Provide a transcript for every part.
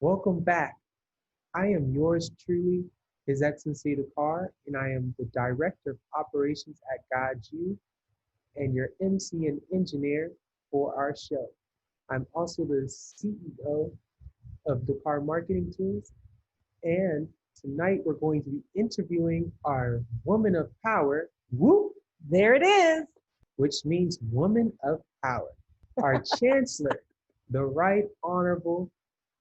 Welcome back. I am yours truly, His Excellency Dakar, and I am the Director of Operations at GODSU and your MC and engineer for our show. I'm also the CEO of Dakar Marketing Tools, and tonight we're going to be interviewing our woman of power, whoop, There it is. which means woman of power, our Chancellor, the Right Honorable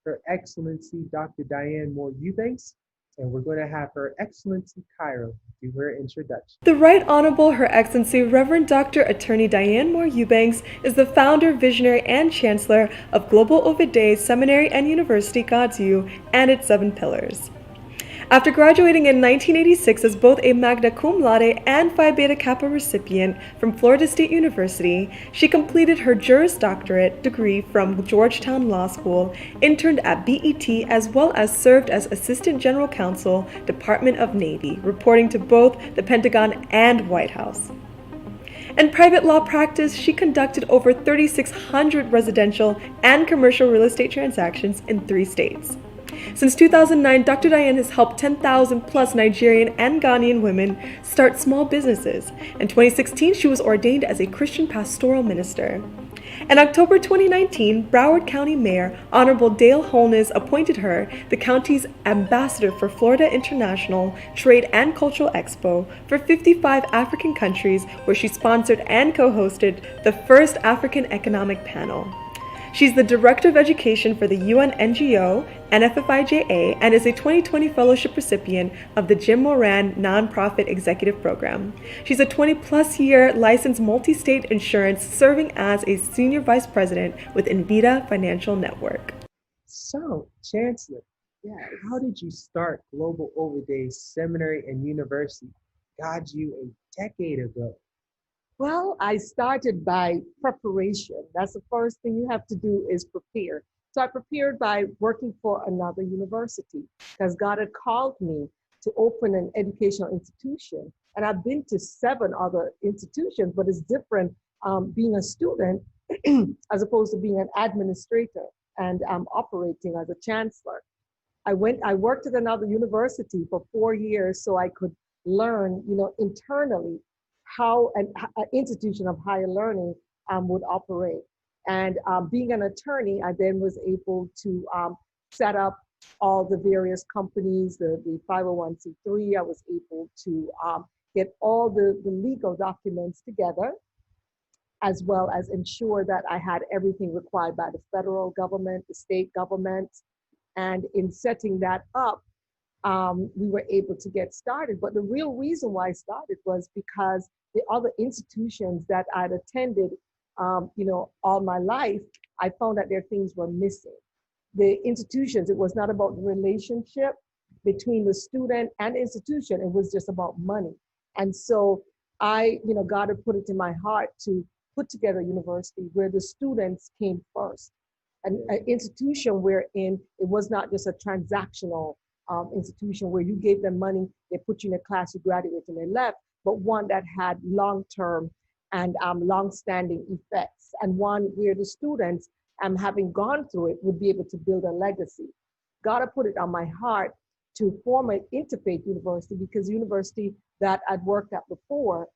Her Excellency Dr. Diane Moore-Eubanks, and we're going to have Her Excellency Cairo do her introduction. The Right Honorable Her Excellency Reverend Dr. Attorney Diane Moore-Eubanks is the founder, visionary, and chancellor of Global Ovid Day Seminary and University GODSU and its 7 pillars. After graduating in 1986 as both a magna cum laude and Phi Beta Kappa recipient from Florida State University, she completed her Juris Doctorate degree from Georgetown Law School, interned at BET, as well as served as Assistant General Counsel, Department of Navy, reporting to both the Pentagon and White House. In private law practice, she conducted over 3,600 residential and commercial real estate transactions in 3 states. Since 2009, Dr. Diane has helped 10,000 plus Nigerian and Ghanaian women start small businesses. In 2016, she was ordained as a Christian pastoral minister. In October 2019, Broward County Mayor Honorable Dale Holness appointed her the county's ambassador for Florida International Trade and Cultural Expo for 55 African countries, where she sponsored and co-hosted the first African Economic Panel. She's the Director of Education for the UN NGO, NFFIJA, and is a 2020 fellowship recipient of the Jim Moran Nonprofit Executive Program. She's a 20-plus year licensed multi-state insurance, serving as a Senior Vice President with Invita Financial Network. So, Chancellor, how did you start Global Overday Seminary and University, GODSU, a decade ago? Well, I started by preparation. That's the first thing you have to do is prepare. So I prepared by working for another university because God had called me to open an educational institution. And I've been to 7 other institutions, but it's different being a student as opposed to being an administrator and operating as a chancellor. I worked at another university for 4 years so I could learn, internally how an institution of higher learning would operate. And being an attorney, I then was able to set up all the various companies, the 501c3. I was able to get all the legal documents together, as well as ensure that I had everything required by the federal government, the state government. And in setting that up, we were able to get started. But the real reason why I started was because the other institutions that I'd attended, all my life, I found that their things were missing. The institutions, it was not about the relationship between the student and the institution. It was just about money. And so God had put it in my heart to put together a university where the students came first, an institution wherein it was not just a transactional institution where you gave them money, they put you in a class, you graduated, and they left, but one that had long-term and long-standing effects, and one where the students, having gone through it, would be able to build a legacy. God had put it on my heart to form an interfaith university because the university that I'd worked at before,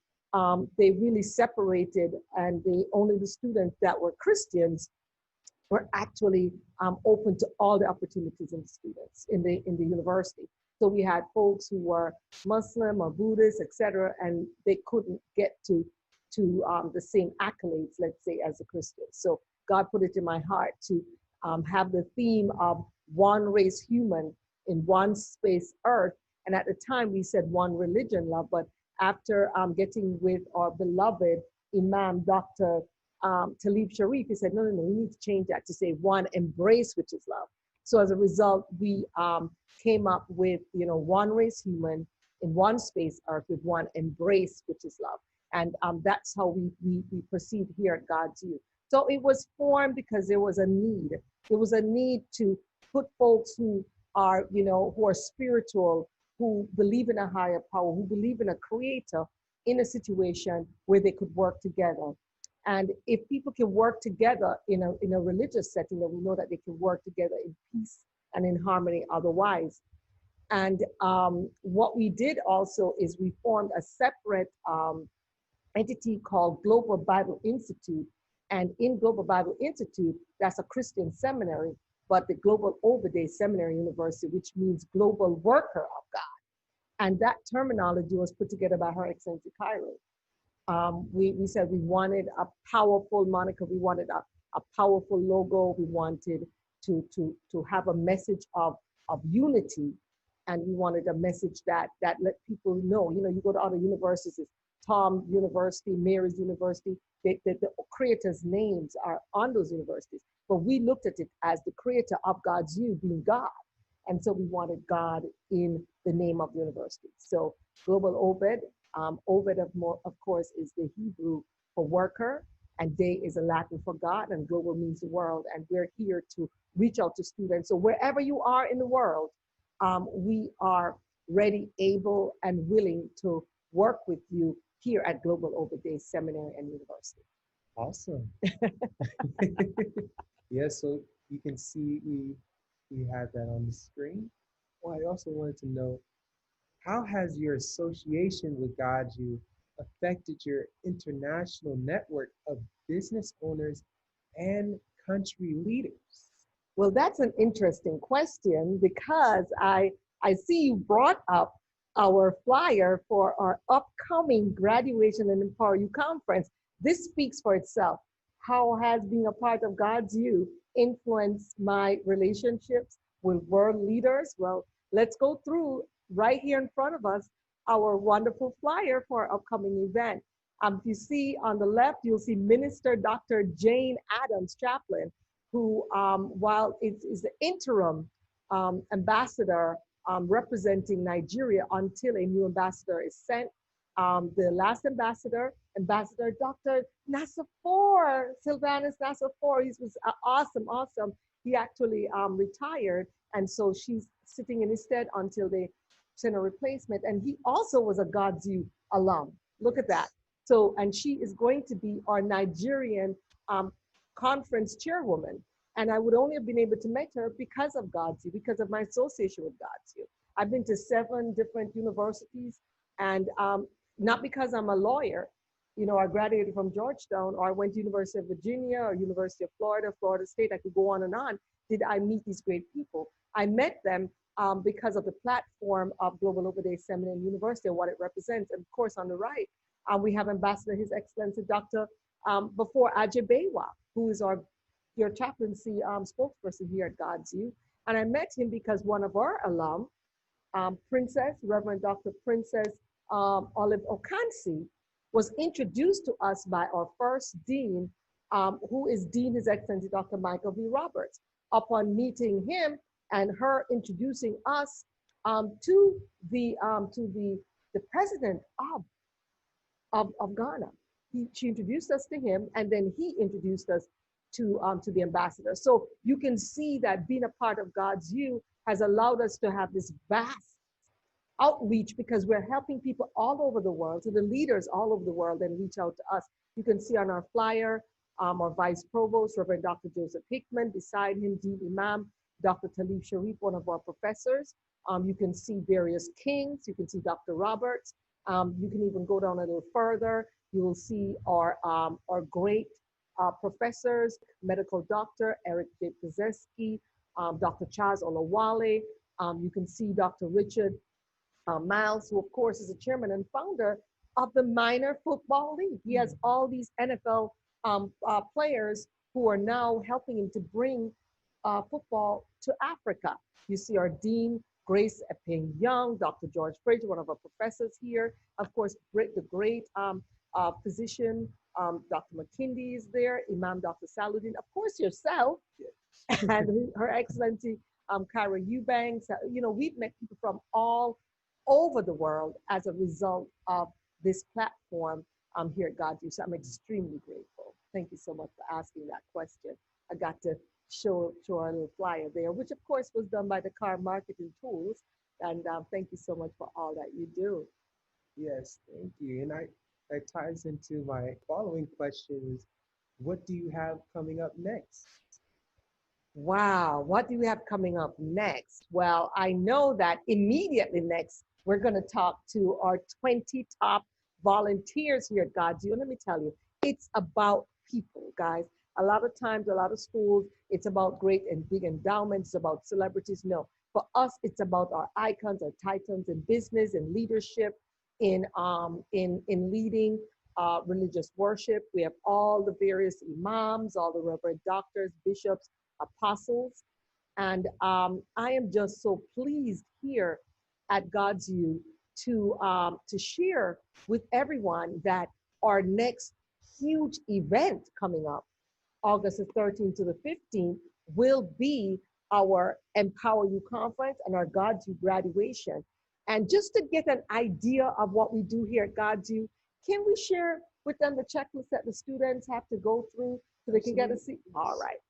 they really separated, and only the students that were Christians were actually open to all the opportunities in the students in the university. So we had folks who were Muslim or Buddhist, etc., and they couldn't get to the same accolades, let's say, as the Christians. So God put it in my heart to have the theme of one race human in one space earth. And at the time we said one religion love, but after getting with our beloved Imam Dr. Talib Sharif, he said, no, we need to change that to say one embrace, which is love. So as a result, we came up with, one race human in one space earth with one embrace, which is love. And that's how we proceed here at GODSU. So it was formed because there was a need. There was a need to put folks who are, who are spiritual, who believe in a higher power, who believe in a creator, in a situation where they could work together. And if people can work together in a religious setting, then we know that they can work together in peace and in harmony otherwise. And what we did also is we formed a separate entity called Global Bible Institute. And in Global Bible Institute, that's a Christian seminary, but the Global Obadiah Seminary University, which means global worker of God. And that terminology was put together by Her Excellency Cairo. We said we wanted a powerful moniker, we wanted a powerful logo, we wanted to have a message of unity, and we wanted a message that let people know, you go to other universities, Tom University, Mary's University, the creators' names are on those universities, but we looked at it as the creator of GODSU being God. And so we wanted God in the name of the university. So Global Obed, Obed of course, is the Hebrew for worker, and Day is a Latin for God, and global means the world. And we're here to reach out to students. So wherever you are in the world, we are ready, able, and willing to work with you here at Global Obadiah Seminary and University. Awesome. Yeah, so you can see we have that on the screen. Well, I also wanted to know, how has your association with GODSU affected your international network of business owners and country leaders? Well, that's an interesting question, because I see you brought up our flyer for our upcoming Graduation and Empower You conference. This speaks for itself. How has being a part of GODSU influenced my relationships with world leaders? Well, let's go through right here in front of us our wonderful flyer for our upcoming event. If you see on the left, you'll see Minister Dr. Jane Addams, chaplain, who, while is the interim ambassador representing Nigeria until a new ambassador is sent. The last ambassador, Ambassador Dr. Nassafor, Sylvanus Nassafor, he was awesome. He actually retired, and so she's sitting in his stead until they send a replacement. And he also was a GODSU alum. Look at that. So, and she is going to be our Nigerian conference chairwoman. And I would only have been able to meet her because of GODSU, because of my association with GODSU. I've been to 7 different universities, and not because I'm a lawyer. I graduated from Georgetown, or I went to University of Virginia, or University of Florida, Florida State. I could go on and on. Did I meet these great people? I met them because of the platform of Global Obadiah Seminary and University and what it represents. And of course, on the right, we have Ambassador His Excellency Dr. Before Ajebewa, who is your chaplaincy spokesperson here at GODSU. And I met him because one of our alum, Princess, Reverend Dr. Princess Olive Okansi, was introduced to us by our first dean, who is Dean His Excellency Dr. Michael V. Roberts. Upon meeting him and her introducing us to the president of Ghana, she introduced us to him, and then he introduced us to the ambassador. So you can see that being a part of GODSU has allowed us to have this vast outreach, because we're helping people all over the world, so the leaders all over the world then reach out to us. You can see on our flyer, our Vice Provost, Reverend Dr. Joseph Hickman, beside him, Dean Imam, Dr. Talib Sharif, one of our professors. You can see various kings, you can see Dr. Roberts. You can even go down a little further. You will see our great professors, medical doctor Eric J. Pizeski, Dr. Charles Olawale. You can see Dr. Richard Miles, who of course is the chairman and founder of the Minor Football League. He has all these NFL players who are now helping him to bring football to Africa. You see our dean, Grace Eping Young, Dr. George Fraser, one of our professors here. Of course, the great physician, Dr. McKindy is there, Imam Dr. Salahuddin, of course yourself, and Her Excellency Kyra Eubanks. We've met people from all over the world as a result of this platform here at GODSU. So I'm extremely grateful. Thank you so much for asking that question. I got to show our little flyer there, which of course was done by Dakar Marketing Tools. And thank you so much for all that you do. Yes, thank you. And that ties into my following question is, what do you have coming up next? Wow, what do we have coming up next? Well, I know that immediately next, we're going to talk to our 20 top volunteers here at GODSU. And let me tell you, it's about people, guys. A lot of times, a lot of schools, it's about great and big endowments, about celebrities. No, for us, it's about our icons, our titans in business and leadership, in leading religious worship. We have all the various imams, all the reverend doctors, bishops, apostles. And I am just so pleased here at GODSU to share with everyone that our next huge event coming up, August the 13th to the 15th, will be our Empower You conference and our GODSU graduation. And just to get an idea of what we do here at GODSU, can we share with them the checklist that the students have to go through so they can get a seat? All right.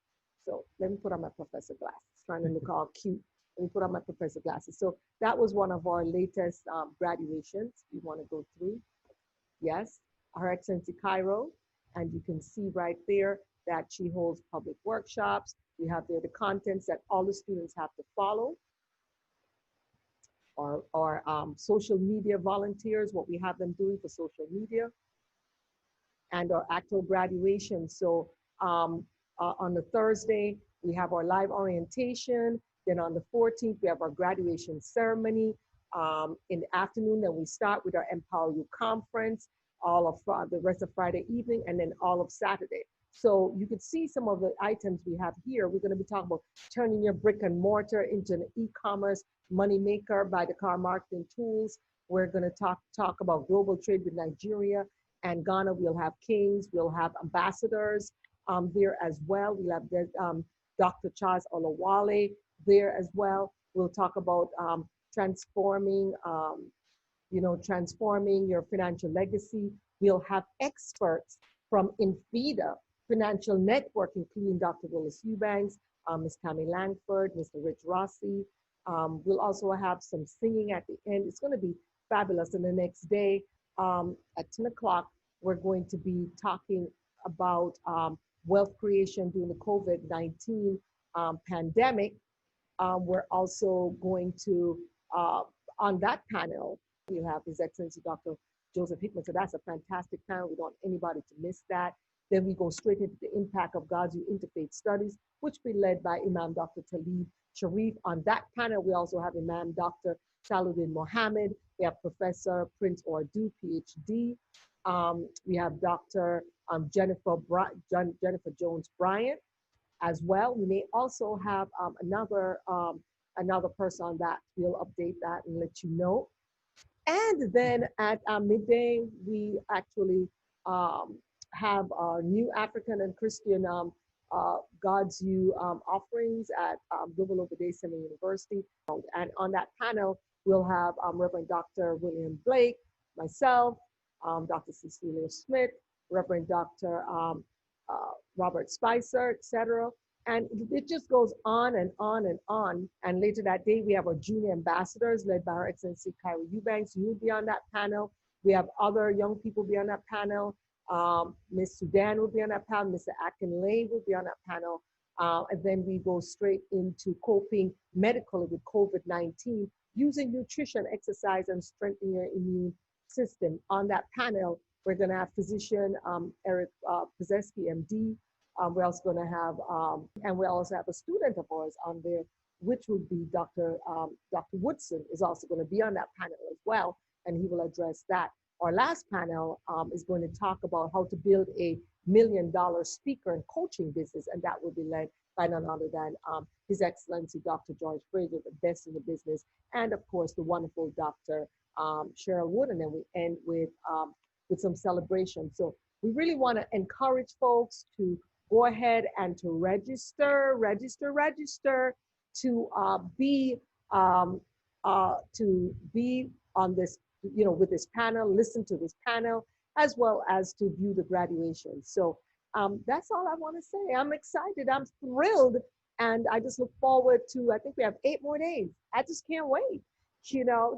So let me put on my professor glasses, trying to look all cute. Let me put on my professor glasses. So that was one of our latest graduations we want to go through. Yes, Her Excellency Cairo. And you can see right there that she holds public workshops. We have there the contents that all the students have to follow. Our social media volunteers, what we have them doing for social media, and our actual graduation. So on the Thursday, we have our live orientation. Then on the 14th, we have our graduation ceremony. In the afternoon, then we start with our Empower You conference, all of the rest of Friday evening, and then all of Saturday. So you could see some of the items we have here. We're going to be talking about turning your brick and mortar into an e-commerce moneymaker by Dakar Marketing Tools. We're going to talk about global trade with Nigeria and Ghana. We'll have kings, we'll have ambassadors there as well. We'll have Dr. Charles Olawale there as well. We'll talk about transforming your financial legacy. We'll have experts from Infida Financial Network, including Dr. Willis Eubanks, Ms. Tammy Langford, Mr. Rich Rossi. We'll also have some singing at the end. It's going to be fabulous. And the next day at 10 o'clock, we're going to be talking about wealth creation during the COVID-19 pandemic. We're also going to, on that panel, we have His Excellency Dr. Joseph Hickman. So that's a fantastic panel. We don't want anybody to miss that. Then we go straight into the impact of GODSU interfaith studies, which will be led by Imam Dr. Talib Sharif. On that panel, we also have Imam Dr. Salahuddin Mohammed. We have Professor Prince Ordu, PhD. We have Dr. Jennifer Jones Bryant as well. We may also have another person on that. We'll update that and let you know. And then at midday, we actually have our new African and Christian GODSU offerings at Global Over Day Seminary University. And on that panel, we'll have Reverend Dr. William Blake, myself, Dr. Cecilia Smith, Reverend Dr. Robert Spicer, etc. And it just goes on and on and on. And later that day, we have our junior ambassadors led by Her Excellency Cairo Eubanks. You'll be on that panel. We have other young people be on that panel. Ms. Sudan will be on that panel. Mr. Akinlay will be on that panel. And then we go straight into coping medically with COVID-19 using nutrition, exercise, and strengthening your immune system. On that panel, we're going to have physician Eric Pozeski, MD. We're also going to have, and we also have a student of ours on there, which would be Dr. Woodson is also going to be on that panel as well, and he will address that. Our last panel is going to talk about how to build a $1 million speaker and coaching business, and that will be led by none other than His Excellency Dr. George Fraser, the best in the business, and of course the wonderful Dr. Cheryl Wood, and then we end with some celebration. So we really want to encourage folks to go ahead and to register to be on this, with this panel, listen to this panel, as well as to view the graduation. So that's all I want to say. I'm excited. I'm thrilled. And I just look forward to, I think we have 8 more days. I just can't wait,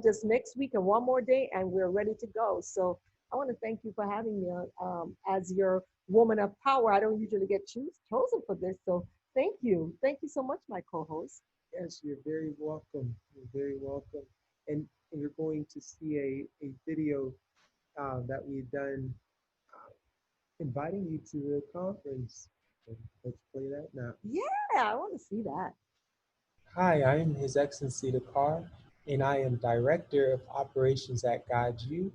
just next week and 1 more day, and we're ready to go. So I want to thank you for having me as your woman of power. I don't usually get chosen for this. So Thank you. Thank you so much, my co-host. Yes, you're very welcome. You're very welcome. And you're going to see a video that we've done uh, inviting you to the conference. So let's play that now. Yeah, I want to see that. Hi, I am His Excellency Dakar, and I am Director of Operations at GODSU,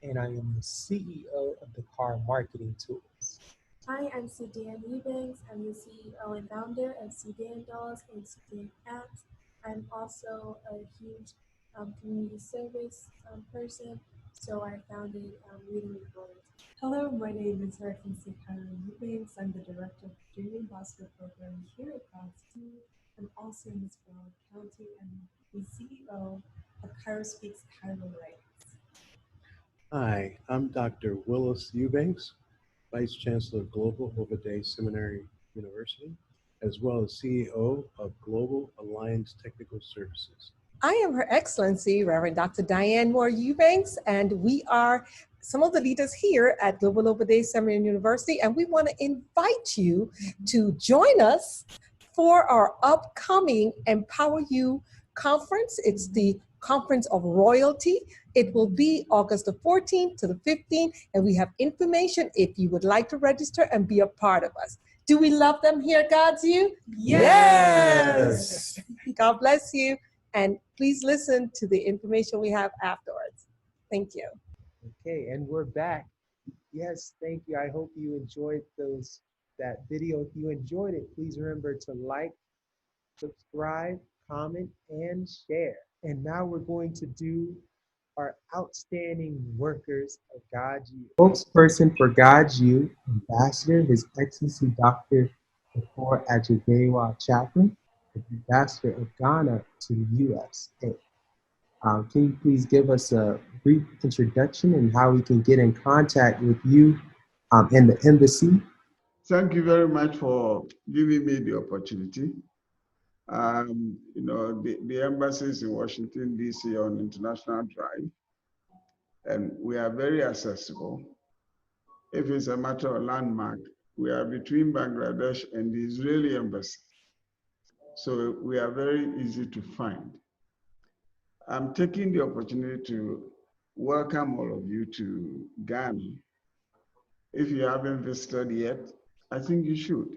and I am the CEO of Dakar Marketing Tools. Hi, I'm Diane Moore-Eubanks. I'm the CEO and founder of CDN Dolls and CDN Apps. I'm also a huge community service person, so I founded Reading with Royalty. Hello, my name is Her Excellency Kyron Eubanks. I'm the Director of the Nigerian Ambassador Program here at GODSU. I'm also Ms. Broward County and the CEO of Cairo Speaks Cairo Writes. Hi, I'm Dr. Willis Eubanks, Vice Chancellor of Global Overday Seminary University, as well as CEO of Global Alliance Technical Services. I am Her Excellency, Reverend Dr. Diane Moore-Eubanks, and we are some of the leaders here at Global Open Day Seminary University, and we want to invite you to join us for our upcoming Empower You conference. It's the Conference of Royalty. It will be August the 14th to the 15th, and we have information if you would like to register and be a part of us. Do we love them here at GODSU? Yes! God bless you. And please listen to the information we have afterwards. Thank you. Okay, and we're back. Yes, thank you. I hope you enjoyed that video. If you enjoyed it, please remember to like, subscribe, comment, and share. And now we're going to do our outstanding workers of GODSU. Spokesperson for GODSU, Ambassador, His Excellency Dr. Before Ajidewa Chaplain, Ambassador of Ghana to the USA. Can you please give us a brief introduction and how we can get in contact with you and the embassy? Thank you very much for giving me the opportunity. The embassy is in Washington, D.C. on International Drive, and we are very accessible. If it's a matter of landmark, we are between Bangladesh and the Israeli embassy. So we are very easy to find. I'm taking the opportunity to welcome all of you to Ghana. If you haven't visited yet, I think you should,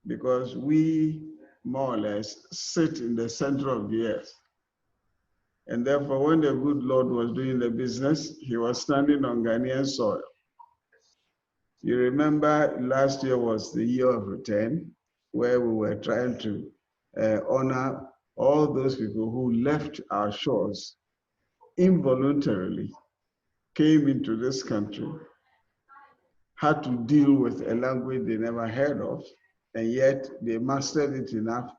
because we more or less sit in the center of the earth. And therefore, when the good Lord was doing the business, he was standing on Ghanaian soil. You remember last year was the year of return, where we were trying to honor all those people who left our shores involuntarily, came into this country, had to deal with a language they never heard of, and yet they mastered it enough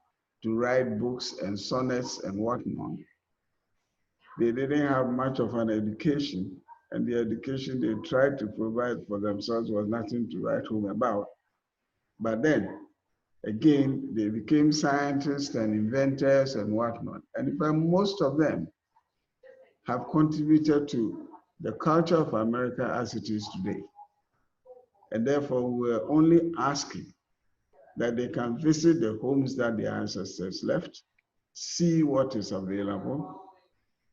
to write books and sonnets and whatnot. They didn't have much of an education, and the education they tried to provide for themselves was nothing to write home about. But then, again, they became scientists and inventors and whatnot. And in fact, most of them have contributed to the culture of America as it is today. And therefore, we're only asking that they can visit the homes that their ancestors left, see what is available,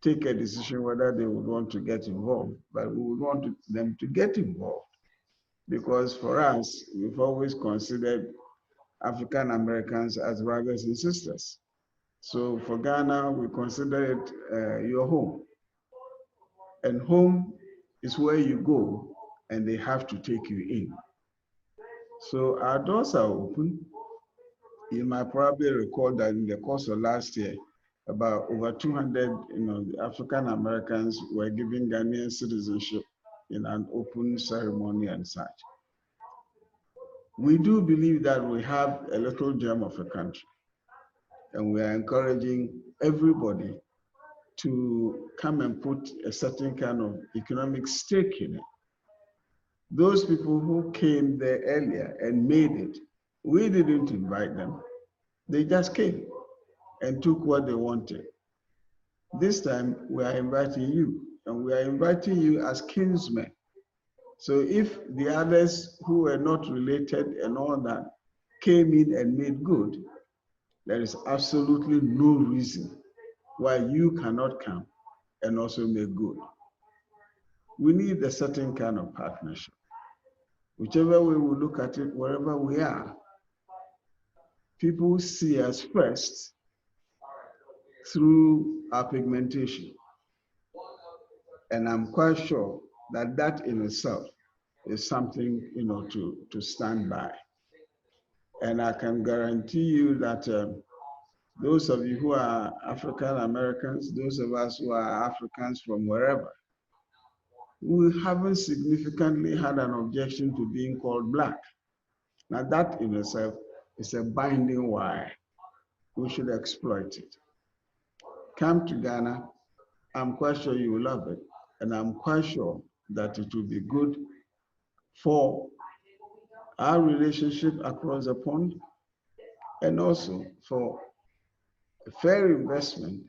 take a decision whether they would want to get involved. But we would want them to get involved, because for us, we've always considered African Americans as brothers and sisters. So for Ghana, we consider it your home. And home is where you go and they have to take you in. So our doors are open. You might probably recall that in the course of last year, about over 200 African Americans were given Ghanaian citizenship in an open ceremony and such. We do believe that we have a little gem of a country, and we are encouraging everybody to come and put a certain kind of economic stake in it. Those people who came there earlier and made it, we didn't invite them. They just came and took what they wanted. This time, we are inviting you, and we are inviting you as kinsmen. So if the others who were not related and all that, came in and made good, there is absolutely no reason why you cannot come and also make good. We need a certain kind of partnership. Whichever way we look at it, wherever we are, people see us first through our pigmentation. And I'm quite sure that that in itself is something, to stand by. And I can guarantee you that those of you who are African Americans, those of us who are Africans from wherever, we haven't significantly had an objection to being called Black. Now that in itself is a binding wire. We should exploit it. Come to Ghana. I'm quite sure you will love it. And I'm quite sure that it will be good for our relationship across the pond, and also for a fair investment,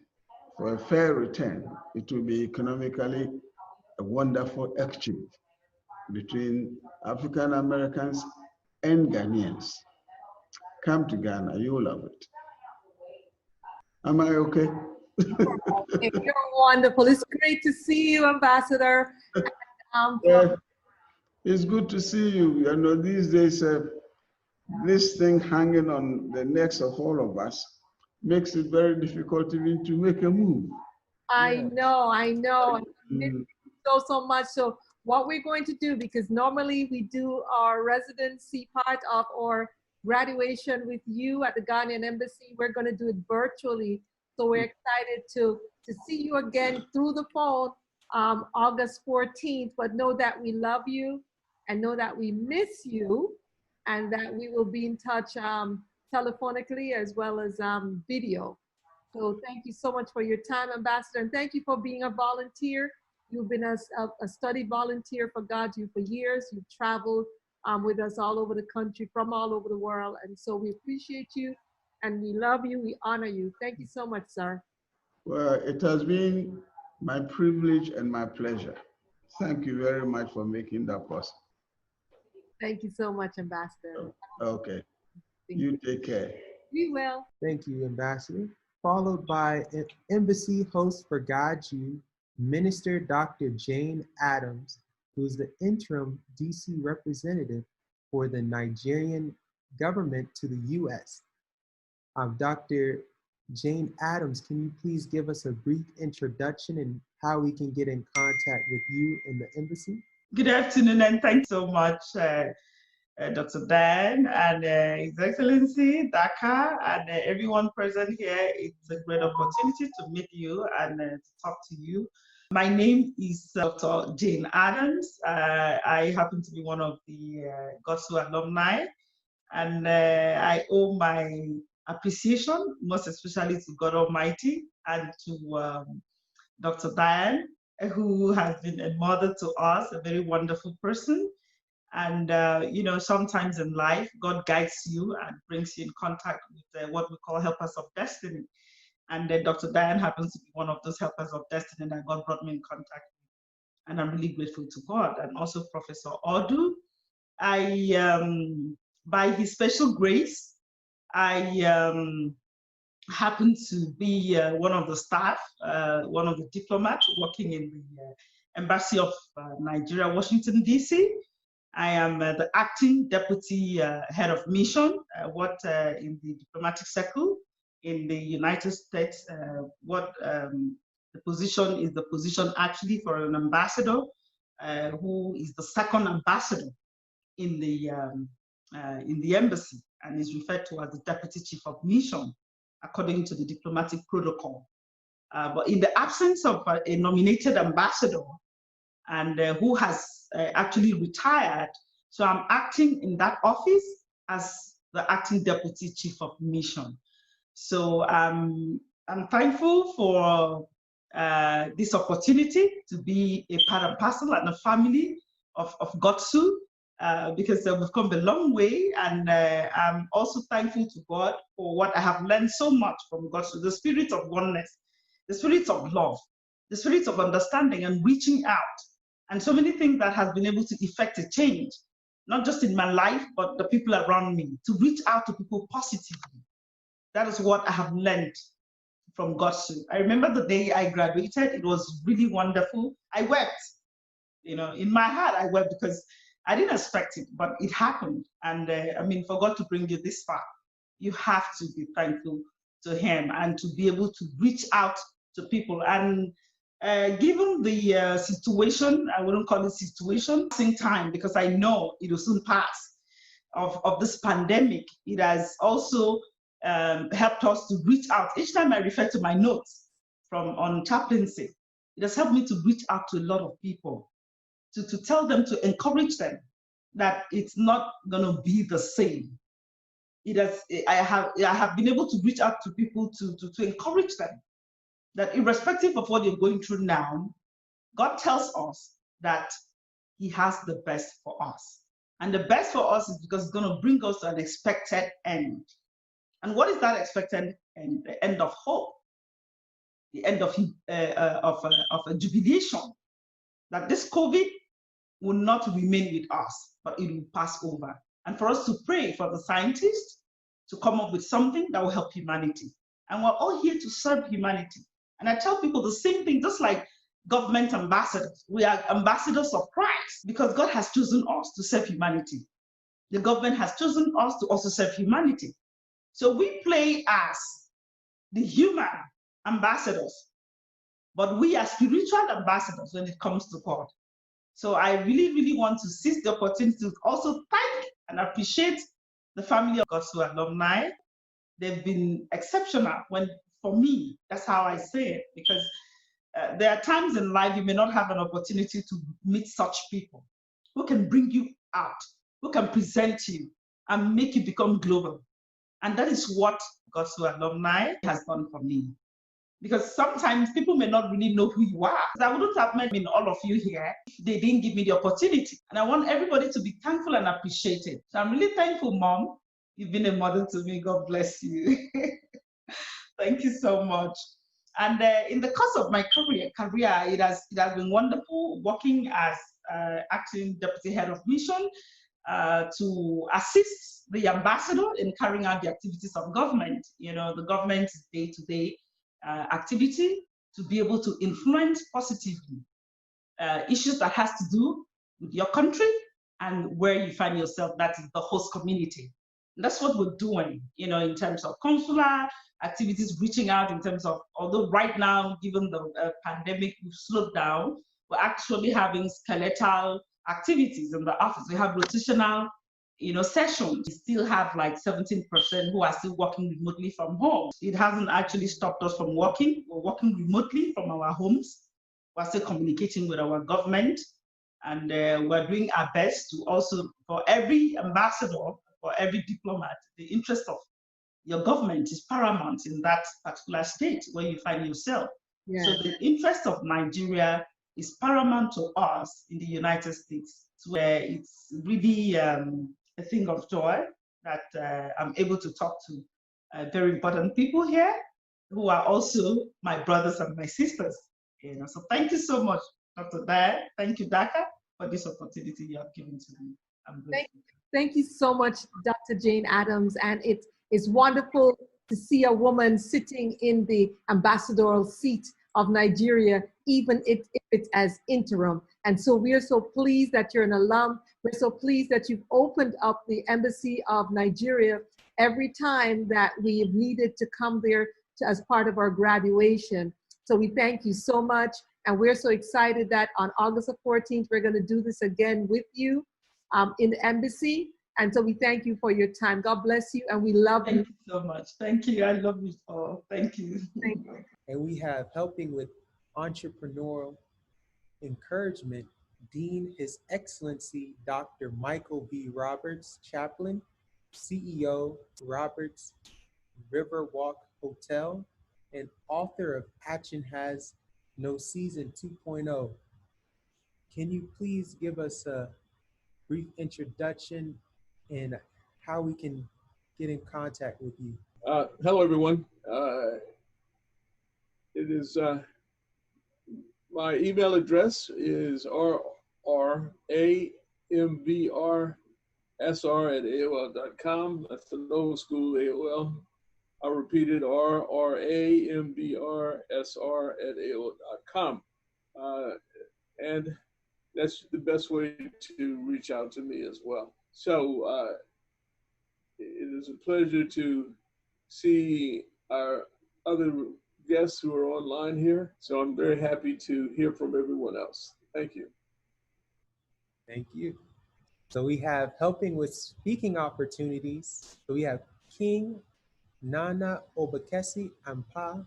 for a fair return. It will be economically a wonderful exchange between African Americans and Ghanaians. Come to Ghana, you'll love it. Am I okay? You're wonderful. It's great to see you, Ambassador. It's good to see you. These days, this thing hanging on the necks of all of us makes it very difficult even to make a move. I know. I miss you so much. So what we're going to do, because normally we do our residency part of our graduation with you at the Ghanaian Embassy, we're going to do it virtually. So we're excited to see you again through the phone August 14th, but know that we love you and know that we miss you, and that we will be in touch telephonically as well as video. So thank you so much for your time, Ambassador, and thank you for being a volunteer. You've been a study volunteer for GODSU for years. You've traveled with us all over the country, from all over the world, and so we appreciate you, and we love you, we honor you. Thank you so much, sir. Well, it has been my privilege and my pleasure. Thank you very much for making that possible. Thank you so much, Ambassador. Okay. You take care. We will. Thank you, Ambassador. Followed by an embassy host for GODSU, Minister Dr. Jane Addams, who's the interim DC representative for the Nigerian government to the US. Dr. Jane Addams, can you please give us a brief introduction and how we can get in contact with you in the embassy? Good afternoon, and thanks so much, Dr. Diane and His Excellency Dakar, and everyone present here. It's a great opportunity to meet you and to talk to you. My name is Dr. Jane Addams. I happen to be one of the GODSU alumni, and I owe my appreciation most especially to God Almighty and to Dr. Diane, who has been a mother to us, a very wonderful person. And, sometimes in life, God guides you and brings you in contact with what we call helpers of destiny. And Dr. Diane happens to be one of those helpers of destiny that God brought me in contact with. And I'm really grateful to God. And also Professor Odu. By his special grace, I happen to be one of the staff, one of the diplomats working in the Embassy of Nigeria, Washington, D.C. I am the acting deputy head of mission, in the diplomatic circle in the United States, the position is the position actually for an ambassador who is the second ambassador in the embassy and is referred to as the deputy chief of mission according to the diplomatic protocol. But in the absence of a nominated ambassador and who has actually retired, so I'm acting in that office as the acting deputy chief of mission. So I'm thankful for this opportunity to be a part and parcel and a family of GODSU because we've come a long way, and I'm also thankful to God for what I have learned so much from GODSU, the spirit of oneness, the spirit of love, the spirit of understanding and reaching out, and so many things that has been able to effect a change not just in my life, but the people around me, to reach out to people positively. That is what I have learned from GODSU. I remember the day I graduated, it was really wonderful. I wept, in my heart I wept because I didn't expect it, but it happened. And for God to bring you this far, you have to be thankful to him and to be able to reach out to people. And given the situation, I wouldn't call it situation, passing time, because I know it will soon pass, of this pandemic, it has also helped us to reach out. Each time I refer to my notes on chaplaincy, it has helped me to reach out to a lot of people, to tell them, to encourage them that it's not going to be the same. I have been able to reach out to people to encourage them that irrespective of what you're going through now, God tells us that he has the best for us. And the best for us is because it's going to bring us to an expected end. And what is that expected end? The end of hope, the end of a jubilation, that this COVID will not remain with us, but it will pass over. And for us to pray for the scientists to come up with something that will help humanity. And we're all here to serve humanity. And I tell people the same thing, just like government ambassadors. We are ambassadors of Christ because God has chosen us to serve humanity. The government has chosen us to also serve humanity. So we play as the human ambassadors, but we are spiritual ambassadors when it comes to God. So I really, really want to seize the opportunity to also thank and appreciate the family of GODSU alumni. They've been exceptional. For me, that's how I say it, because there are times in life you may not have an opportunity to meet such people who can bring you out, who can present you and make you become global. And that is what GODSU alumni has done for me. Because sometimes people may not really know who you are. I wouldn't have met all of you here if they didn't give me the opportunity. And I want everybody to be thankful and appreciated. So I'm really thankful, Mom. You've been a mother to me. God bless you. Thank you so much. And in the course of my career, it has been wonderful working as acting deputy head of mission to assist the ambassador in carrying out the activities of government. The government's day-to-day activity, to be able to influence positively issues that has to do with your country and where you find yourself, that is the host community. And that's what we're doing, in terms of consular activities, reaching out in terms of, although right now, given the pandemic, we've slowed down, we're actually having skeletal activities in the office. We have rotational sessions. We still have like 17% who are still working remotely from home. It hasn't actually stopped us from working. We're working remotely from our homes. We're still communicating with our government, and we're doing our best to also, for every ambassador, for every diplomat, the interest of your government is paramount in that particular state where you find yourself. Yeah. So the interest of Nigeria is paramount to us in the United States, where it's really a thing of joy that I'm able to talk to very important people here who are also my brothers and my sisters. So thank you so much, Dr. Diane. Thank you, Dakar, for this opportunity you have given to me. Thank you so much, Dr. Jane Addams. And it's wonderful to see a woman sitting in the ambassadorial seat of Nigeria, even if it's as interim. And so we are so pleased that you're an alum. We're so pleased that you've opened up the Embassy of Nigeria every time that we've needed to come there as part of our graduation. So we thank you so much. And we're so excited that on August the 14th, we're going to do this again with you in the embassy. And so we thank you for your time. God bless you, and we love you. Thank you so much. Thank you. I love you all. Thank you. Thank you. And we have helping with entrepreneurial encouragement, Dean His Excellency Dr. Michael B. Roberts, Chaplain, CEO, Roberts Riverwalk Hotel, and author of Action Has No Season 2.0. Can you please give us a brief introduction and how we can get in contact with you? Hello, everyone. It is my email address is rramvr sr@aol.com. That's the old school AOL. I'll repeat it, rrambrsr@aol.com. And that's the best way to reach out to me as well. So it is a pleasure to see our other guests who are online here. So I'm very happy to hear from everyone else. Thank you. Thank you. So we have helping with speaking opportunities. So we have King Nana Obakesi Ampa,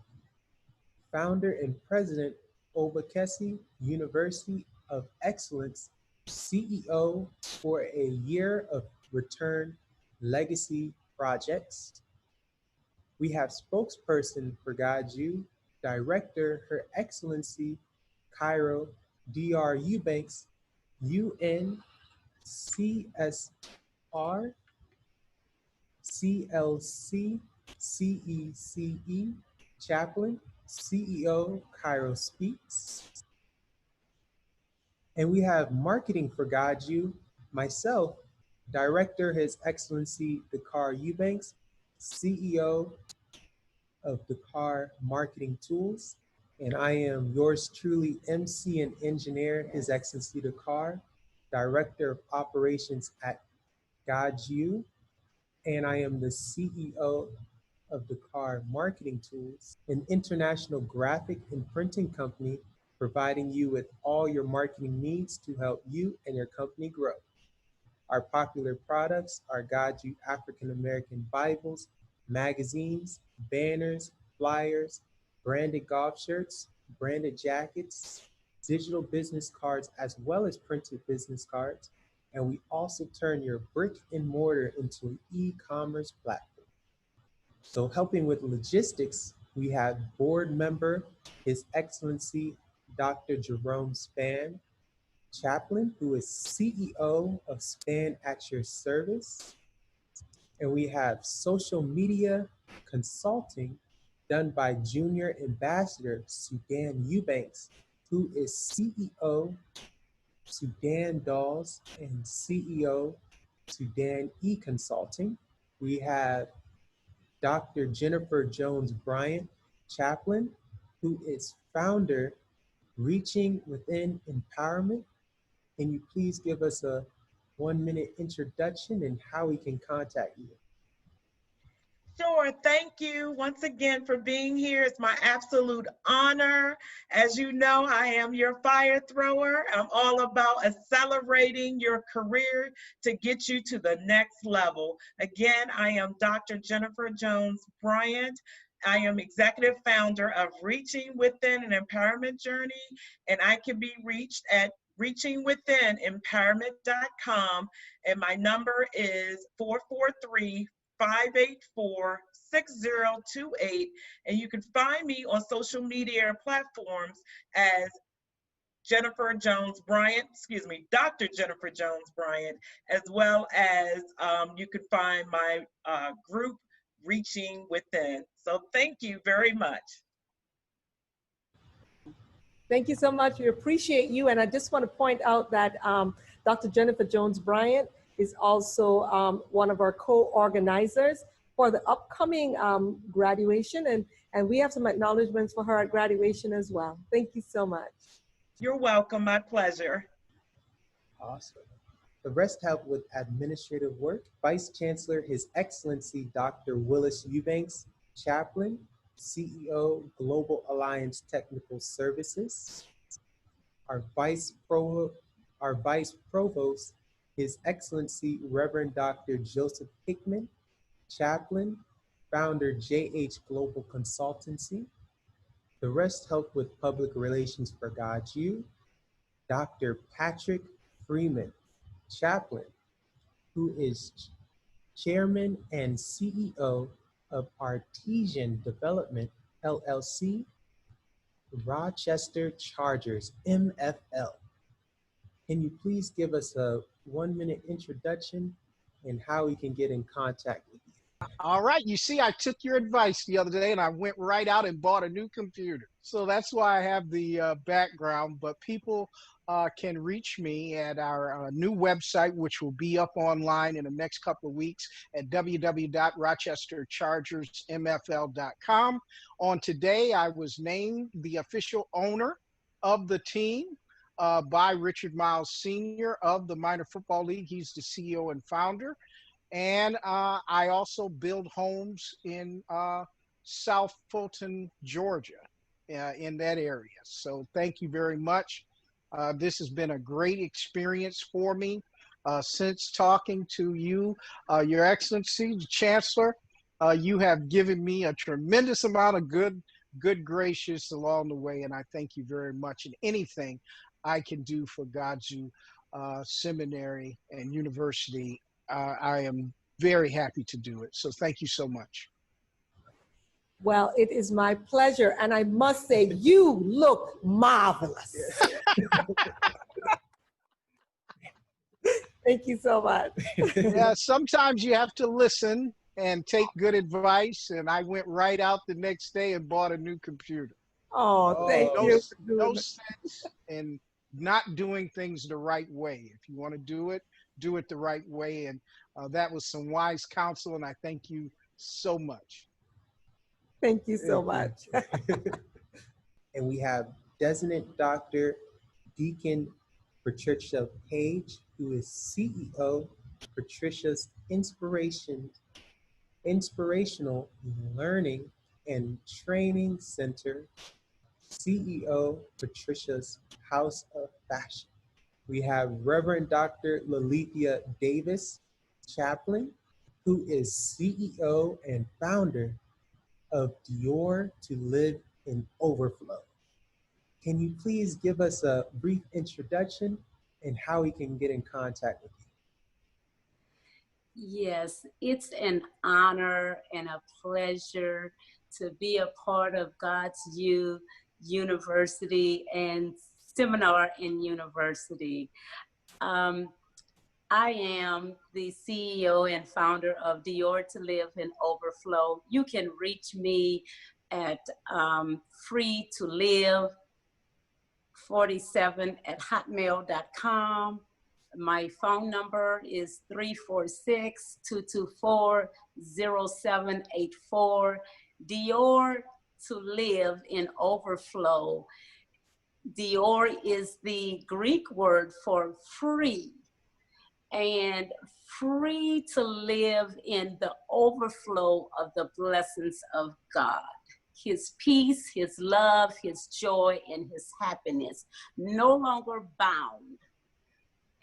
founder and president, Obakesi University of Excellence, CEO for a year of return legacy projects. We have spokesperson for GODSU, director, Her Excellency Cairo Dr. Eubanks, UN CSR, CLC, CECE, chaplain, CEO, Cairo Speaks. And we have marketing for GODSU, myself, director, His Excellency Dakar Eubanks, CEO of Dakar Marketing Tools. And I am yours truly, MC and engineer, His Excellency Dakar, Director of Operations at GODSU. And I am the CEO of Dakar Marketing Tools, an international graphic and printing company providing you with all your marketing needs to help you and your company grow. Our popular products are GODSU African American Bibles, magazines, banners, flyers, branded golf shirts, branded jackets, digital business cards, as well as printed business cards. And we also turn your brick and mortar into an e-commerce platform. So helping with logistics, we have board member, His Excellency Dr. Jerome Span, chaplain, who is CEO of Span at Your Service. And we have social media consulting done by Junior Ambassador Sudan Eubanks, who is CEO Sudan Dolls and CEO Sudan E-Consulting. We have Dr. Jennifer Jones Bryant, chaplain, who is founder Reaching Within Empowerment. Can you please give us a 1-minute introduction and how we can contact you? Sure. Thank you once again for being here. It's my absolute honor. As you know, I am your fire thrower. I'm all about accelerating your career to get you to the next level. Again, I am Dr. Jennifer Jones Bryant. I am executive founder of Reaching Within an Empowerment Journey, and I can be reached at reachingwithinempowerment.com, and my number is 443-584-6028, and you can find me on social media platforms as Jennifer Jones Bryant, Dr. Jennifer Jones Bryant, as well as you can find my group Reaching Within. So thank you very much. Thank you so much. We appreciate you. And I just want to point out that Dr. Jennifer Jones Bryant is also one of our co-organizers for the upcoming graduation. And we have some acknowledgments for her at graduation as well. Thank you so much. You're welcome. My pleasure. Awesome. The rest help with administrative work. Vice Chancellor, His Excellency Dr. Willis Eubanks, chaplain, CEO, Global Alliance Technical Services. Our Vice Provost, His Excellency Reverend Dr. Joseph Hickman, chaplain, founder JH Global Consultancy. The rest help with public relations for GODSU. Dr. Patrick Freeman, chaplain, who is chairman and CEO of Artesian Development, LLC, Rochester Chargers, MFL. Can you please give us a 1-minute introduction and how we can get in contact with you? All right, you see, I took your advice the other day and I went right out and bought a new computer. So that's why I have the background, but people can reach me at our new website, which will be up online in the next couple of weeks at www.rochesterchargersmfl.com. On today, I was named the official owner of the team by Richard Miles Sr. of the Minor Football League. He's the CEO and founder. And I also build homes in South Fulton, Georgia, in that area. So thank you very much. This has been a great experience for me since talking to you, Your Excellency, the Chancellor. You have given me a tremendous amount of good gracious along the way, and I thank you very much. And anything I can do for GODSU Seminary and University, I am very happy to do it. So thank you so much. Well, it is my pleasure. And I must say, you look marvelous. Thank you so much. Yeah, sometimes you have to listen and take good advice. And I went right out the next day and bought a new computer. Oh, thank you. No sense in not doing things the right way. If you want to do it the right way. And that was some wise counsel, and I thank you so much. Thank you so much. And we have Designate Dr. Deacon Patricia Page, who is CEO, Patricia's Inspirational Learning and Training Center, CEO, Patricia's House of Fashion. We have Reverend Dr. Lalithia Davis, chaplain, who is CEO and founder of Dior to Live in Overflow. Can you please give us a brief introduction and how we can get in contact with you? Yes, it's an honor and a pleasure to be a part of GODSU University and Seminar and University. I am the CEO and founder of Dior to Live in Overflow. You can reach me at freetolive47@hotmail.com. My phone number is 346-224-0784. Dior to Live in Overflow. Dior is the Greek word for free, and free to live in the overflow of the blessings of God. His peace, his love, his joy, and his happiness, no longer bound.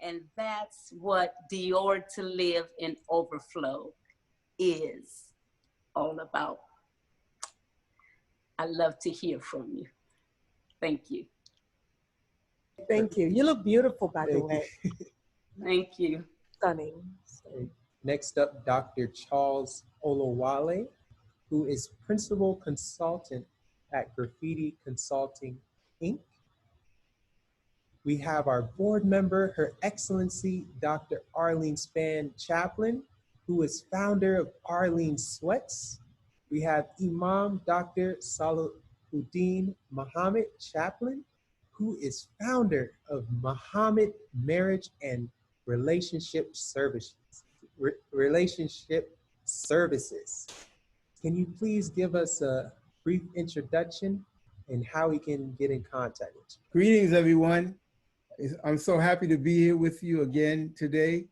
And that's what Dior to Live in Overflow is all about. I love to hear from you. Thank you. Thank you. You look beautiful, by the way. Thank you. Stunning. Next up, Dr. Charles Olowale, who is Principal Consultant at Graffiti Consulting, Inc. We have our board member, Her Excellency, Dr. Arlene Spann, Chaplain, who is founder of Arlene Sweats. We have Imam Dr. Salahuddin Muhammad, Chaplain, who is founder of Muhammad Marriage and Relationship Services. Can you please give us a brief introduction and how we can get in contact with you? Greetings, everyone. I'm so happy to be here with you again today.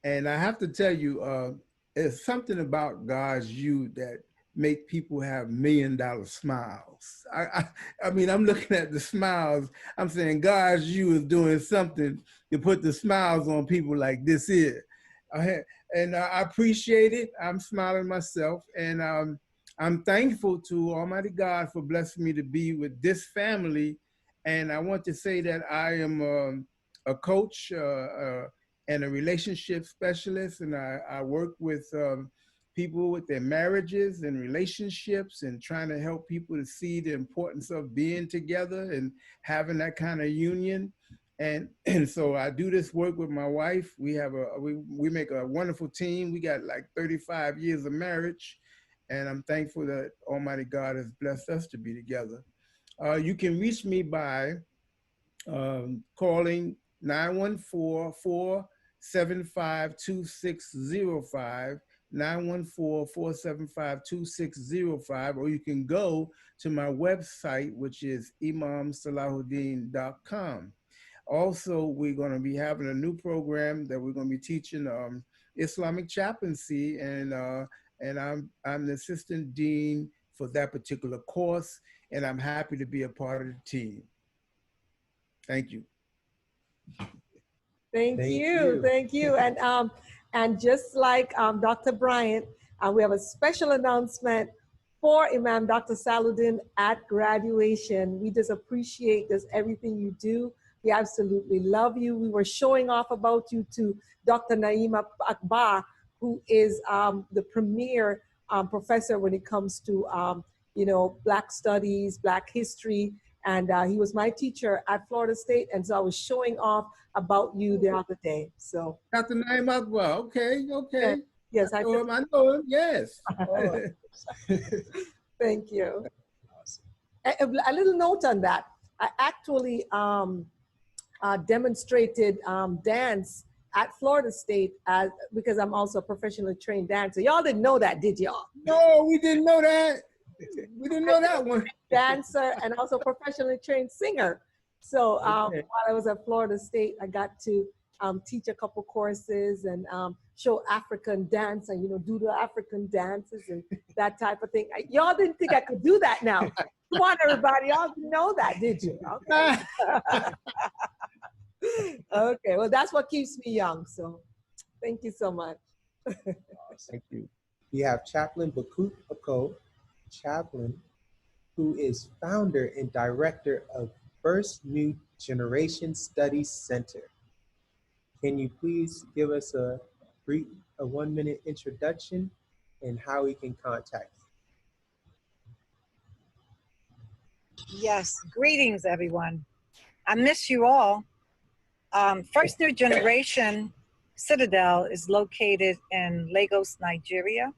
And I have to tell you, there's something about GODSU that make people have $1,000,000 smiles. I mean, I'm looking at the smiles. I'm saying GODSU is doing something to put the smiles on people like this here. And I appreciate it. I'm smiling myself. And I'm thankful to Almighty God for blessing me to be with this family. And I want to say that I am a coach and a relationship specialist. And I work with people with their marriages and relationships and trying to help people to see the importance of being together and having that kind of union. And so I do this work with my wife. We make a wonderful team. We got like 35 years of marriage, and I'm thankful that Almighty God has blessed us to be together. You can reach me by calling 914-475-2605, 914-475-2605, or you can go to my website, which is imamsalahuddin.com. Also, we're going to be having a new program that we're going to be teaching Islamic chaplaincy, and I'm the assistant dean for that particular course, and I'm happy to be a part of the team. Thank you. Thank you. And just like Dr. Bryant, we have a special announcement for Imam Dr. Salahuddin at graduation. We just appreciate everything you do. We absolutely love you. We were showing off about you to Dr. Naima Akbar, who is the premier professor when it comes to Black studies, Black history. And he was my teacher at Florida State. And so I was showing off about you the other day. So Dr. Naima Akbar, okay. Yes, I know him, yes. Thank you. A little note on that. I actually demonstrated dance at Florida State because I'm also a professionally trained dancer. Y'all didn't know that, did y'all? No, we didn't know that. We didn't know that one. Dancer and also professionally trained singer. So while I was at Florida State, I got to teach a couple courses and show African dance and do the African dances and that type of thing. Y'all didn't think I could do that now. Come on, everybody. Y'all didn't know that, did you? Okay. Okay, well, that's what keeps me young. So thank you so much. Thank you. We have Chaplain Bakut Ako, chaplain, who is founder and director of First New Generation Studies Center. Can you please give us a 1-minute introduction and how we can contact you? Yes, greetings everyone. I miss you all. First New Generation Citadel is located in Lagos, Nigeria.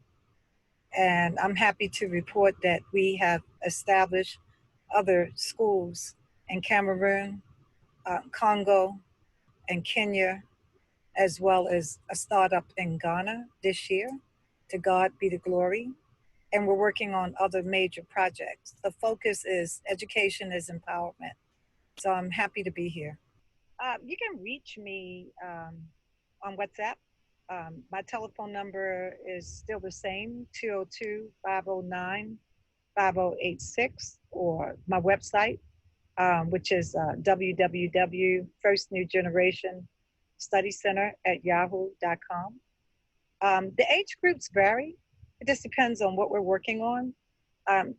And I'm happy to report that we have established other schools in Cameroon, Congo, and Kenya, as well as a startup in Ghana this year. To God be the glory. And we're working on other major projects. The focus is education is empowerment. So I'm happy to be here. You can reach me on WhatsApp. My telephone number is still the same, 202-509-5086, or my website, which is www.firstnewgenerationstudycenter@yahoo.com. The age groups vary. It just depends on what we're working on.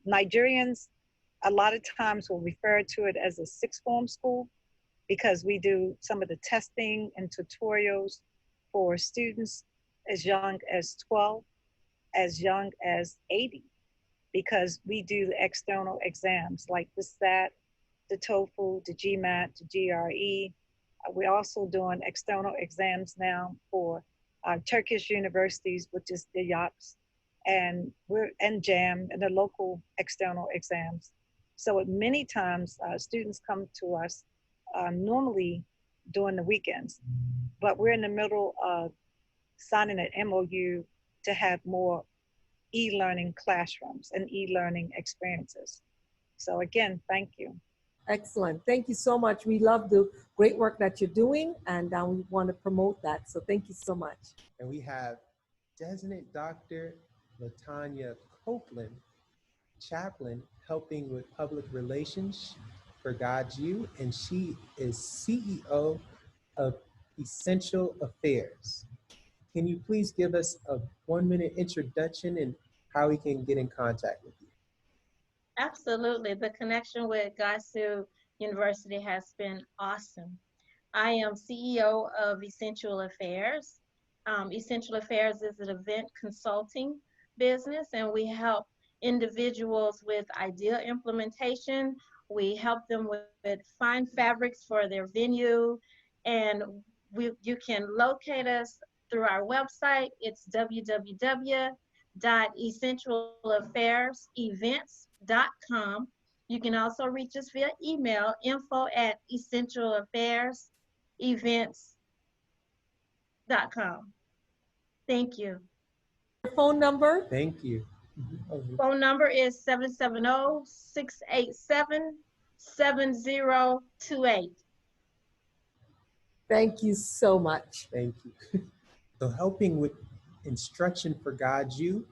Nigerians, a lot of times will refer to it as a sixth form school because we do some of the testing and tutorials for students as young as 12, as young as 80, because we do the external exams like the SAT, the TOEFL, the GMAT, the GRE. We're also doing external exams now for Turkish universities, which is the YOPs, and we're in JAM and the local external exams. So many times students come to us normally during the weekends, but we're in the middle of signing an MOU to have more e-learning classrooms and e-learning experiences. So again, thank you. Excellent. Thank you so much. We love the great work that you're doing, and we want to promote that. So thank you so much. And we have Designate Dr. LaTanya Copeland, chaplain, helping with public relations for GODSU, and she is CEO of Essential Affairs. Can you please give us a 1-minute introduction and how we can get in contact with you? Absolutely. The connection with GODSU University has been awesome. I am CEO of Essential Affairs. Essential Affairs is an event consulting business, and we help individuals with idea implementation We help them with fine fabrics for their venue. And you can locate us through our website. It's www.essentialaffairsevents.com. You can also reach us via email, info@essentialaffairsevents.com. Thank you. Phone number? Thank you. Phone number is 770-687-7028. Thank you so much. Thank you. So helping with instruction for GODSU,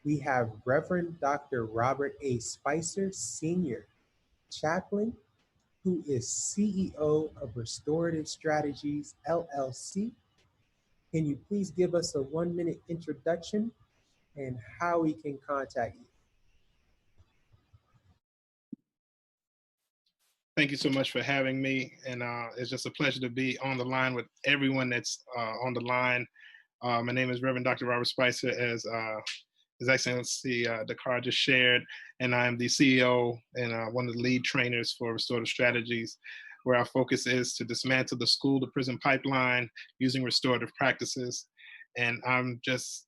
we have Reverend Dr. Robert A. Spicer, Senior Chaplain, who is CEO of Restorative Strategies, LLC. Can you please give us a 1-minute introduction and how we can contact you? Thank you so much for having me. And it's just a pleasure to be on the line with everyone that's on the line. My name is Reverend Dr. Robert Spicer, as His Excellency Dakar just shared, and I'm the CEO and one of the lead trainers for Restorative Strategies, where our focus is to dismantle the school-to-prison pipeline using restorative practices. And I'm just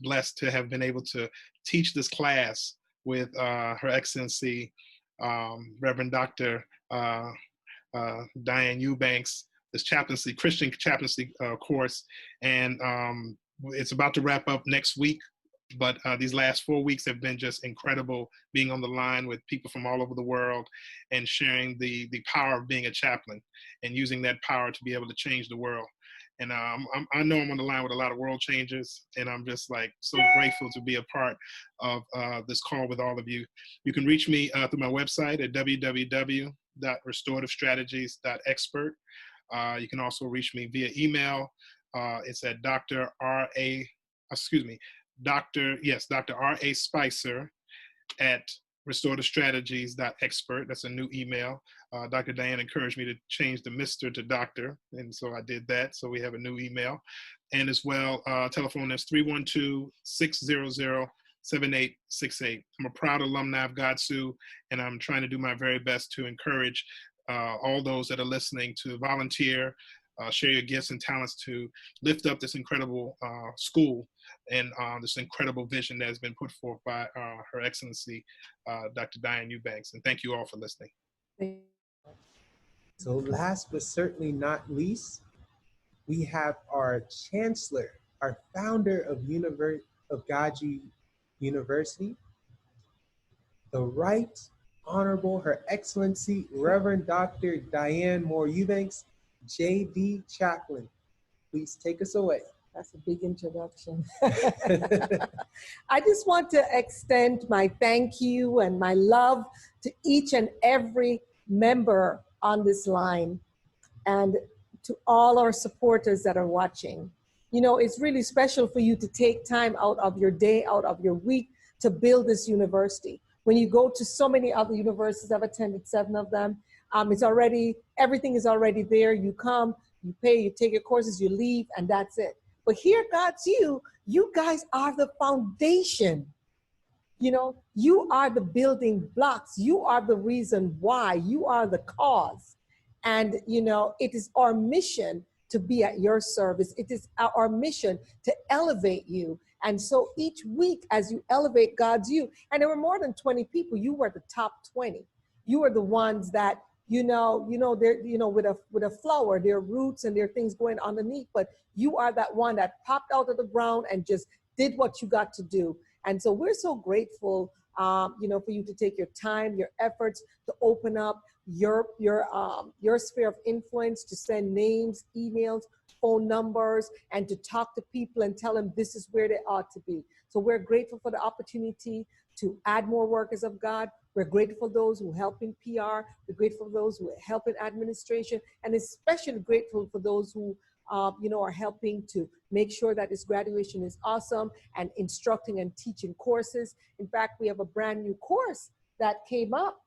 blessed to have been able to teach this class with Her Excellency Reverend Dr. Diane Eubanks, this chaplaincy, Christian chaplaincy course. And it's about to wrap up next week, but these last 4 weeks have been just incredible, being on the line with people from all over the world and sharing the power of being a chaplain and using that power to be able to change the world. And I know I'm on the line with a lot of world changers, and I'm just like so grateful to be a part of this call with all of you. You can reach me through my website at www.restorativstrategies.expert. You can also reach me via email. It's at Dr. R.A. Spicer at restorativstrategies.expert. That's a new email. Dr. Diane encouraged me to change the Mr. to Doctor, and so I did that. So we have a new email. And as well, telephone is 312-600-7868. I'm a proud alumni of GODSU, and I'm trying to do my very best to encourage all those that are listening to volunteer, share your gifts and talents to lift up this incredible school and this incredible vision that has been put forth by Her Excellency, Dr. Diane Eubanks. And thank you all for listening. So last but certainly not least, we have our Chancellor, our founder of GODSU University, the Right Honorable Her Excellency Reverend Dr. Diane Moore-Eubanks, JD Chaplain. Please take us away. That's a big introduction. I just want to extend my thank you and my love to each and every member on this line and to all our supporters that are watching. You know, it's really special for you to take time out of your day, out of your week to build this university. When you go to so many other universities, I've attended 7 of them, everything is already there. You come, you pay, you take your courses, you leave, and that's it. But here, GODSU, you guys are the foundation. You know, you are the building blocks. You are the reason why. You are the cause. And, you know, it is our mission to be at your service. It is our mission to elevate you. And so each week as you elevate GODSU, and there were more than 20 people, you were the top 20. You were the ones that, they're, with a flower, there are roots and there are things going underneath, but you are that one that popped out of the ground and just did what you got to do. And so we're so grateful, for you to take your time, your efforts to open up your sphere of influence, to send names, emails, phone numbers, and to talk to people and tell them this is where they ought to be. So we're grateful for the opportunity to add more workers of God. We're grateful for those who help in PR. We're grateful for those who help in administration, and especially grateful for those who are helping to make sure that this graduation is awesome and instructing and teaching courses. In fact, we have a brand new course that came up.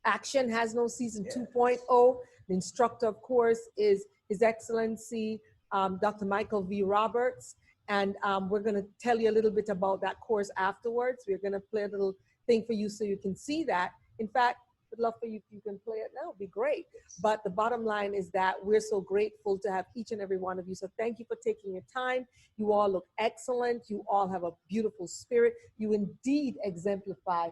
Action Has No Season 2.0. The instructor, of course, is His Excellency Dr. Michael V. Roberts. And we're going to tell you a little bit about that course afterwards. We're going to play a little thing for you so you can see that. In fact, I'd love for you if you can play it now, it'd be great. But the bottom line is that we're so grateful to have each and every one of you. So thank you for taking your time. You all look excellent. You all have a beautiful spirit. You indeed exemplify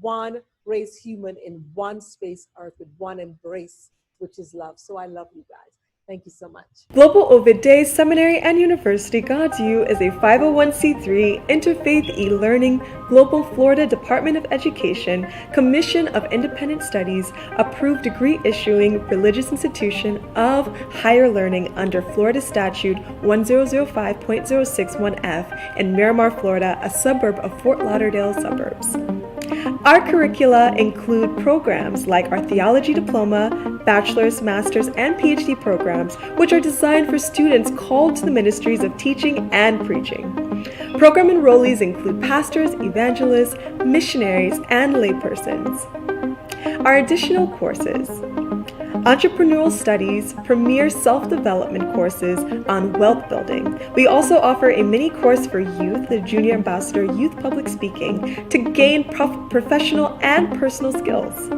one race human in one space earth with one embrace, which is love. So I love you guys. Thank you so much. Global Ovid Day Seminary and University GODSU is a 501c3 interfaith e-learning Global Florida Department of Education Commission of Independent Studies approved degree issuing religious institution of higher learning under Florida Statute 1005.061F in Miramar, Florida, a suburb of Fort Lauderdale suburbs. Our curricula include programs like our theology diploma, bachelor's, master's, and PhD programs, which are designed for students called to the ministries of teaching and preaching. Program enrollees include pastors, evangelists, missionaries, and laypersons. Our additional courses: Entrepreneurial Studies, premier self-development courses on wealth building. We also offer a mini course for youth, the Junior Ambassador Youth Public Speaking, to gain professional and personal skills.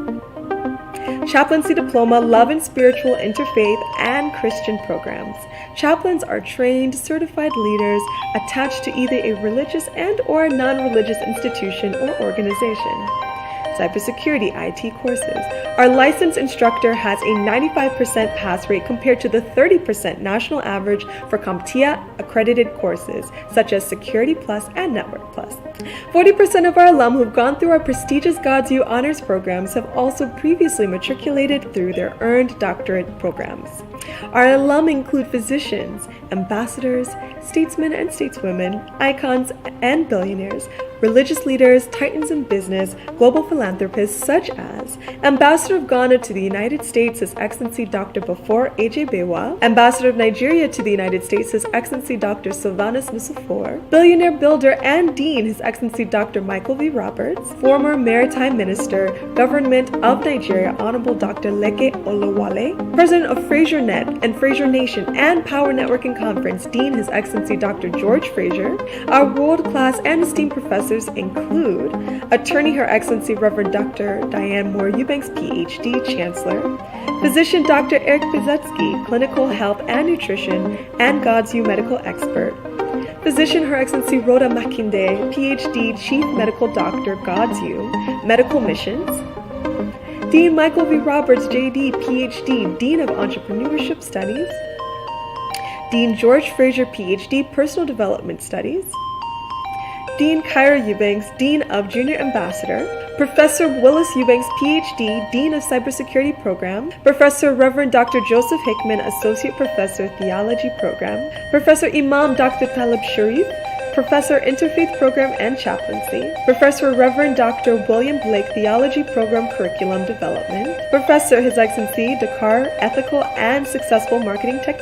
Chaplaincy Diploma, Love and Spiritual Interfaith and Christian programs. Chaplains are trained, certified leaders attached to either a religious and/or non-religious institution or organization. Cybersecurity IT courses. Our licensed instructor has a 95% pass rate compared to the 30% national average for CompTIA accredited courses, such as Security Plus and Network Plus. 40% of our alum who've gone through our prestigious GODSU honors programs have also previously matriculated through their earned doctorate programs. Our alum include physicians, ambassadors, statesmen and stateswomen, icons and billionaires, religious leaders, titans in business, global philanthropists such as Ambassador of Ghana to the United States, His Excellency Dr. Bafor A.J. Bewa, Ambassador of Nigeria to the United States, His Excellency Dr. Sylvanus Nusufor, billionaire builder and dean, His Excellency Dr. Michael V. Roberts, former Maritime Minister, Government of Nigeria, Honorable Dr. Leke Olawale, President of Fraser Net and Fraser Nation and Power Networking Conference, Dean, His Excellency Dr. George Fraser. Our world-class and esteemed professors include Attorney Her Excellency Reverend Dr. Diane Moore-Eubanks, PhD, Chancellor, Physician Dr. Eric Bizetsky, Clinical Health and Nutrition and GODSU Medical Expert, Physician Her Excellency Rhoda Makinde, PhD, Chief Medical Doctor, GODSU, Medical Missions, Dean Michael V. Roberts, JD, PhD, Dean of Entrepreneurship Studies, Dean George Fraser, PhD, Personal Development Studies, Dean Kyra Eubanks, Dean of Junior Ambassador, Professor Willis Eubanks, PhD, Dean of Cybersecurity Program, Professor Reverend Dr. Joseph Hickman, Associate Professor, Theology Program, Professor Imam Dr. Talib Sharif, Professor Interfaith Program and Chaplaincy, Professor Reverend Dr. William Blake, Theology Program Curriculum Development, Professor His Excellency Dakar, Ethical and Successful Marketing Techniques,